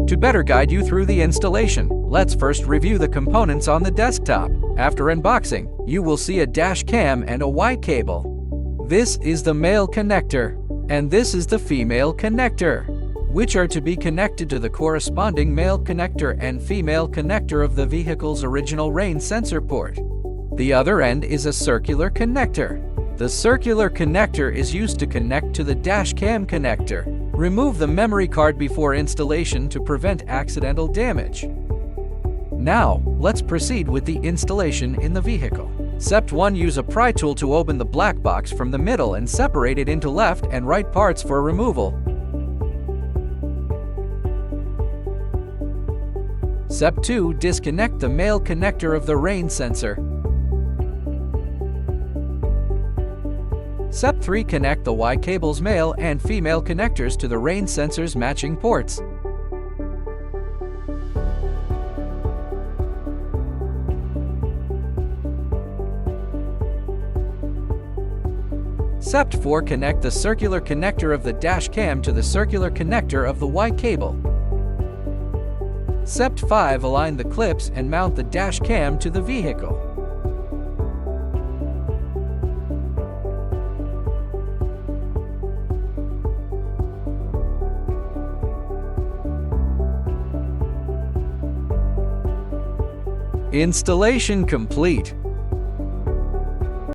To better guide you through the installation, let's first review the components on the desktop. After unboxing, you will see a dash cam and a Y cable. This is the male connector, and this is the female connector, which are to be connected to the corresponding male connector and female connector of the vehicle's original rain sensor port. The other end is a circular connector. The circular connector is used to connect to the dash cam connector. Remove the memory card before installation to prevent accidental damage. Now, let's proceed with the installation in the vehicle. Step 1. Use a pry tool to open the black box from the middle and separate it into left and right parts for removal. Step 2. Disconnect the male connector of the rain sensor. Step 3. Connect the Y cable's male and female connectors to the rain sensor's matching ports. Step 4. Connect the circular connector of the dash cam to the circular connector of the Y cable. Step 5. Align the clips and mount the dash cam to the vehicle. Installation complete.